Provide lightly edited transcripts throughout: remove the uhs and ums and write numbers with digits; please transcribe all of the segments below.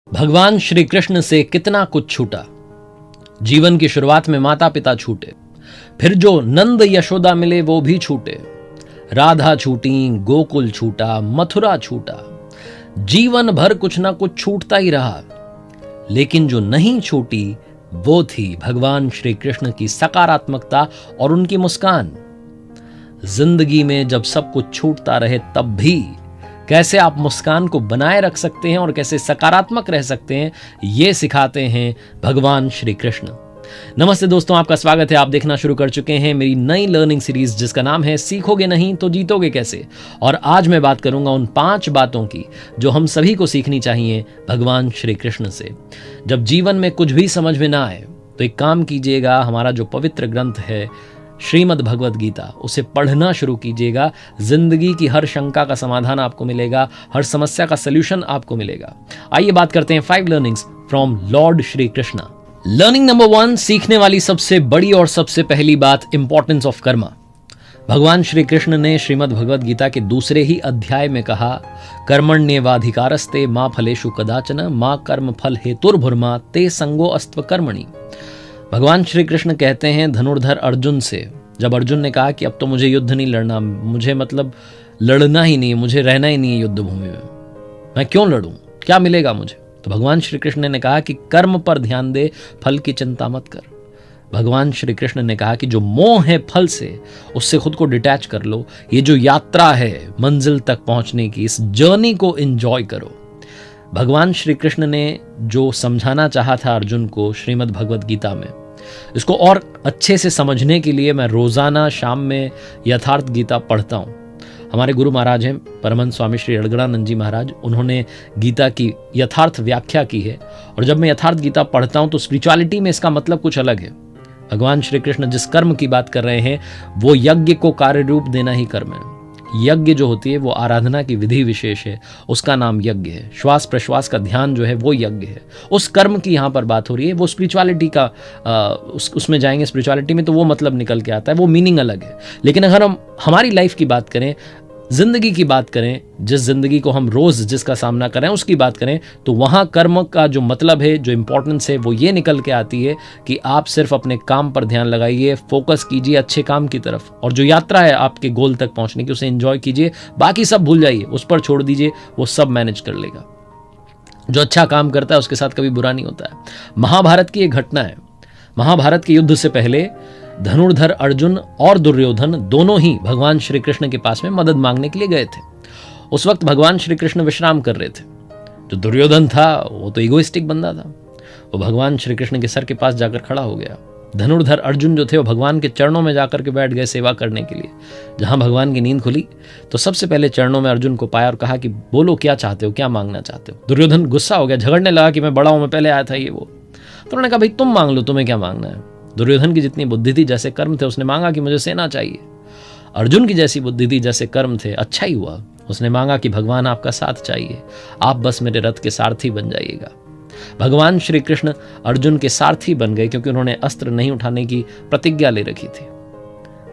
भगवान श्री कृष्ण से कितना कुछ छूटा। जीवन की शुरुआत में माता पिता छूटे, फिर जो नंद यशोदा मिले वो भी छूटे, राधा छूटी, गोकुल छूटा, मथुरा छूटा। जीवन भर कुछ ना कुछ छूटता ही रहा, लेकिन जो नहीं छूटी वो थी भगवान श्री कृष्ण की सकारात्मकता और उनकी मुस्कान। जिंदगी में जब सब कुछ छूटता रहे तब भी कैसे आप मुस्कान को बनाए रख सकते हैं और कैसे सकारात्मक रह सकते हैं, ये सिखाते हैं भगवान श्री कृष्ण। नमस्ते दोस्तों, आपका स्वागत है। आप देखना शुरू कर चुके हैं मेरी नई लर्निंग सीरीज जिसका नाम है सीखोगे नहीं तो जीतोगे कैसे। और आज मैं बात करूंगा उन 5 बातों की जो हम सभी को सीखनी चाहिए भगवान श्री कृष्ण से। जब जीवन में कुछ भी समझ में ना आए तो एक काम कीजिएगा, हमारा जो पवित्र ग्रंथ है श्रीमद् भगवत गीता, उसे पढ़ना शुरू कीजिएगा। जिंदगी की हर शंका का समाधान आपको मिलेगा, हर समस्या का सलूशन आपको मिलेगा। आइए बात करते हैं 5 learnings from Lord Shri Krishna. Learning number 1, सीखने वाली सबसे बड़ी और सबसे पहली बात, इंपॉर्टेंस ऑफ कर्मा। भगवान श्री कृष्ण ने श्रीमद् भगवत गीता के दूसरे ही अध्याय में कहा, कर्मण्येवाधिकारस्ते मा फलेषु कदाचन मा कर्म फल हेतुर्भुर्मा ते संगो अस्त्व कर्मणि। भगवान श्री कृष्ण कहते हैं धनुर्धर अर्जुन से, जब अर्जुन ने कहा कि अब तो मुझे युद्ध नहीं लड़ना, मुझे मतलब लड़ना ही नहीं, मुझे रहना ही नहीं है युद्ध भूमि में, मैं क्यों लड़ूं, क्या मिलेगा मुझे। तो भगवान श्री कृष्ण ने कहा कि कर्म पर ध्यान दे, फल की चिंता मत कर। भगवान श्री कृष्ण ने कहा कि जो मोह है फल से, उससे खुद को डिटैच कर लो। ये जो यात्रा है मंजिल तक पहुंचने की, इस जर्नी को एंजॉय करो। भगवान श्री कृष्ण ने जो समझाना चाहा था अर्जुन को श्रीमद् भगवत गीता में, इसको और अच्छे से समझने के लिए मैं रोजाना शाम में यथार्थ गीता पढ़ता हूँ। हमारे गुरु महाराज हैं परमहंस स्वामी श्री अड़गड़ानंद जी महाराज, उन्होंने गीता की यथार्थ व्याख्या की है। और जब मैं यथार्थ गीता पढ़ता हूँ तो स्पिरिचुअलिटी में इसका मतलब कुछ अलग है। भगवान श्री कृष्ण जिस कर्म की बात कर रहे हैं वो यज्ञ को कार्य रूप देना ही कर्म है। यज्ञ जो होती है वो आराधना की विधि विशेष है, उसका नाम यज्ञ है। श्वास प्रश्वास का ध्यान जो है वो यज्ञ है। उस कर्म की यहाँ पर बात हो रही है। वो स्पिरिचुअलिटी का उसमें जाएंगे, स्पिरिचुअलिटी में तो वो मतलब निकल के आता है, वो मीनिंग अलग है। लेकिन अगर हम हमारी लाइफ की बात करें, जिंदगी की बात करें, जिस जिंदगी को हम रोज जिसका सामना कर रहे हैं उसकी बात करें, तो वहां कर्म का जो मतलब है, जो इंपॉर्टेंस है, वो ये निकल के आती है कि आप सिर्फ अपने काम पर ध्यान लगाइए, फोकस कीजिए अच्छे काम की तरफ, और जो यात्रा है आपके गोल तक पहुंचने की उसे एंजॉय कीजिए। बाकी सब भूल जाइए, उस पर छोड़ दीजिए, वो सब मैनेज कर लेगा। जो अच्छा काम करता है उसके साथ कभी बुरा नहीं होता है। महाभारत की एक घटना है। महाभारत के युद्ध से पहले धनुर्धर अर्जुन और दुर्योधन दोनों ही भगवान श्री कृष्ण के पास में मदद मांगने के लिए गए थे। उस वक्त भगवान श्री कृष्ण विश्राम कर रहे थे। जो दुर्योधन था वो तो इगोइस्टिक बंदा था, वो भगवान श्री कृष्ण के सर के पास जाकर खड़ा हो गया। धनुर्धर अर्जुन जो थे वो भगवान के चरणों में जाकर के बैठ गए सेवा करने के लिए। जहां भगवान की नींद खुली तो सबसे पहले चरणों में अर्जुन को पाया और कहा कि बोलो क्या चाहते हो, क्या मांगना चाहते हो। दुर्योधन गुस्सा हो गया, झगड़ने लगा कि मैं बड़ा हूं, मैं पहले आया था, ये वो। तो उन्होंने कहा भाई तुम मांग लो, तुम्हें क्या मांगना है। दुर्योधन की जितनी बुद्धि थी, जैसे कर्म थे, उसने मांगा कि मुझे सेना चाहिए। अर्जुन की जैसी बुद्धि थी, जैसे कर्म थे, अच्छा ही हुआ, उसने मांगा कि भगवान आपका साथ चाहिए, आप बस मेरे रथ के सारथी बन जाइएगा। भगवान श्री कृष्ण अर्जुन के सारथी बन गए, क्योंकि उन्होंने अस्त्र नहीं उठाने की प्रतिज्ञा ले रखी थी।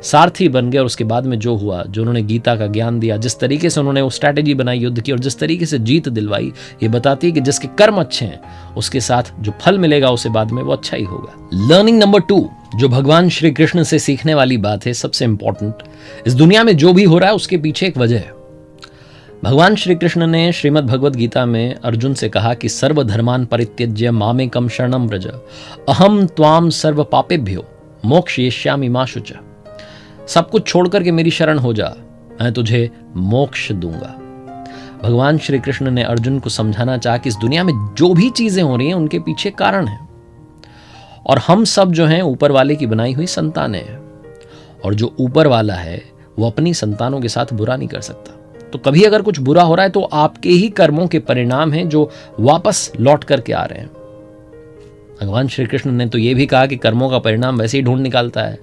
सारथी बन गए और उसके बाद में जो हुआ, जो उन्होंने गीता का ज्ञान दिया, जिस तरीके से उन्होंने वो स्ट्रैटेजी बनाई युद्ध की और जिस तरीके से जीत दिलवाई, ये बताती है कि जिसके कर्म अच्छे हैं उसके साथ जो फल मिलेगा उसे बाद में वो अच्छा ही होगा। लर्निंग नंबर 2, जो भगवान श्री कृष्ण से सीखने वाली बात है, सबसे इंपॉर्टेंट, इस दुनिया में जो भी हो रहा है उसके पीछे एक वजह है। भगवान श्री कृष्ण ने श्रीमद् भगवत गीता में अर्जुन से कहा कि सर्वधर्मान परित्यज्य मामेकम शरणं व्रज अहम त्वाम सर्व पापेभ्यो मोक्षयिष्यामि मा शुचः। सब कुछ छोड़ करके मेरी शरण हो जा, मैं तुझे मोक्ष दूंगा। भगवान श्री कृष्ण ने अर्जुन को समझाना चाहा कि इस दुनिया में जो भी चीजें हो रही हैं उनके पीछे कारण है, और हम सब जो हैं ऊपर वाले की बनाई हुई संतानें हैं, और जो ऊपर वाला है वो अपनी संतानों के साथ बुरा नहीं कर सकता। तो कभी अगर कुछ बुरा हो रहा है तो आपके ही कर्मों के परिणाम हैं जो वापस लौट करके आ रहे हैं। भगवान श्री कृष्ण ने तो ये भी कहा कि कर्मों का परिणाम वैसे ही ढूंढ निकालता है,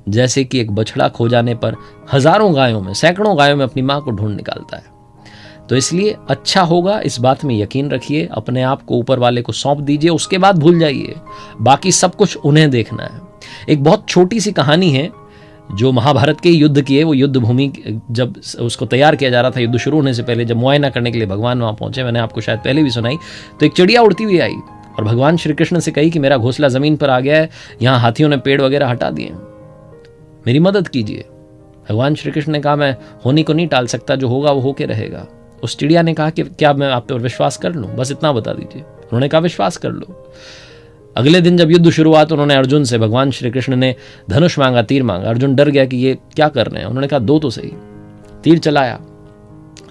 जैसे कि एक बछड़ा खो जाने पर हजारों गायों में, सैकड़ों गायों में अपनी मां को ढूंढ निकालता है। तो इसलिए अच्छा होगा, इस बात में यकीन रखिए, अपने आप को ऊपर वाले को सौंप दीजिए, उसके बाद भूल जाइए, बाकी सब कुछ उन्हें देखना है। एक बहुत छोटी सी कहानी है जो महाभारत के युद्ध किए, वो युद्ध भूमि जब उसको तैयार किया जा रहा था, युद्ध शुरू होने से पहले जब मुआयना करने के लिए भगवान वहाँ पहुंचे, मैंने आपको शायद पहले भी सुनाई, तो एक चिड़िया उड़ती हुई आई और भगवान श्री कृष्ण से कही कि मेरा घोंसला ज़मीन पर आ गया है, यहाँ हाथियों ने पेड़ वगैरह हटा दिए, मेरी मदद कीजिए। भगवान श्री कृष्ण ने कहा मैं होने को नहीं टाल सकता, जो होगा वो होके रहेगा। उस चिड़िया ने कहा कि क्या मैं आप पर विश्वास कर लूँ, बस इतना बता दीजिए। उन्होंने कहा विश्वास कर लो। अगले दिन जब युद्ध शुरू हुआ तो उन्होंने अर्जुन से, भगवान श्री कृष्ण ने धनुष मांगा, तीर मांगा। अर्जुन डर गया कि ये क्या कर रहे हैं। उन्होंने कहा दो तो सही। तीर चलाया,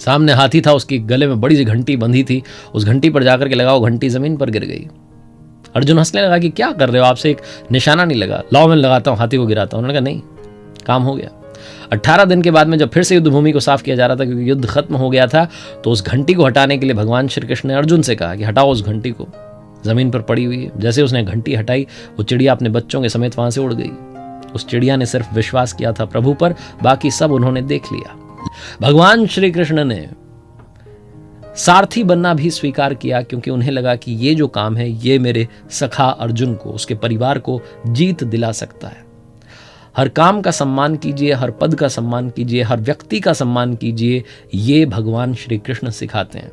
सामने हाथी था, उसकी गले में बड़ी सी घंटी बंधी थी, उस घंटी पर जाकर के लगा, वो घंटी जमीन पर गिर गई। अर्जुन हंसने लगा कि क्या कर रहे हो, आपसे एक निशाना नहीं लगा, लाओ मैं लगाता हूँ, हाथी को गिराता हूँ। उन्होंने कहा नहीं, काम हो गया। 18 दिन के बाद में जब फिर से युद्ध भूमि को साफ किया जा रहा था, क्योंकि युद्ध खत्म हो गया था, तो उस घंटी को हटाने के लिए भगवान श्री कृष्ण ने अर्जुन से कहा कि हटाओ उस घंटी को, जमीन पर पड़ी हुई है। जैसे उसने घंटी हटाई, वो चिड़िया अपने बच्चों के समेत वहां से उड़ गई। उस चिड़िया ने सिर्फ विश्वास किया था प्रभु पर, बाकी सब उन्होंने देख लिया। भगवान श्री कृष्ण ने सारथी बनना भी स्वीकार किया, क्योंकि उन्हें लगा कि ये जो काम है ये मेरे सखा अर्जुन को, उसके परिवार को जीत दिला सकता है। हर काम का सम्मान कीजिए, हर पद का सम्मान कीजिए, हर व्यक्ति का सम्मान कीजिए, ये भगवान श्री कृष्ण सिखाते हैं।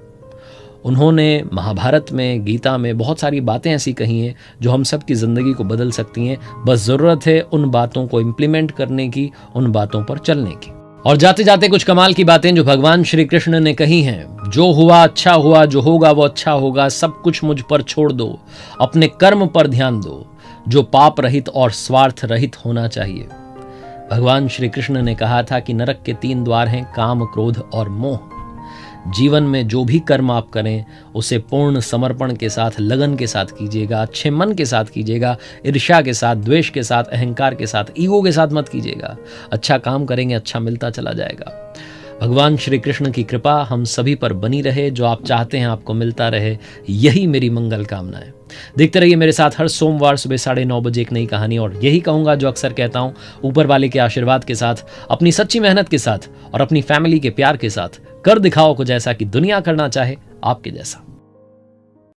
उन्होंने महाभारत में, गीता में बहुत सारी बातें ऐसी कही हैं जो हम सब की ज़िंदगी को बदल सकती हैं। बस ज़रूरत है उन बातों को इम्प्लीमेंट करने की, उन बातों पर चलने की। और जाते जाते कुछ कमाल की बातें जो भगवान श्री कृष्ण ने कही हैं। जो हुआ अच्छा हुआ, जो होगा वो अच्छा होगा, सब कुछ मुझ पर छोड़ दो, अपने कर्म पर ध्यान दो, जो पाप रहित और स्वार्थ रहित होना चाहिए। भगवान श्री कृष्ण ने कहा था कि नरक के 3 द्वार हैं, काम, क्रोध और मोह। जीवन में जो भी कर्म आप करें उसे पूर्ण समर्पण के साथ, लगन के साथ कीजिएगा, अच्छे मन के साथ कीजिएगा, ईर्ष्या के साथ, द्वेष के साथ, अहंकार के साथ, ईगो के साथ मत कीजिएगा। अच्छा काम करेंगे, अच्छा मिलता चला जाएगा। भगवान श्री कृष्ण की कृपा हम सभी पर बनी रहे, जो आप चाहते हैं आपको मिलता रहे, यही मेरी मंगल कामना है। देखते रहिए मेरे साथ हर सोमवार सुबह 9:30 बजे एक नई कहानी, और यही कहूंगा जो अक्सर कहता हूं, ऊपर वाले के आशीर्वाद के साथ, अपनी सच्ची मेहनत के साथ और अपनी फैमिली के प्यार के साथ कर दिखाओ कुछ ऐसा कि दुनिया करना चाहे आपके जैसा।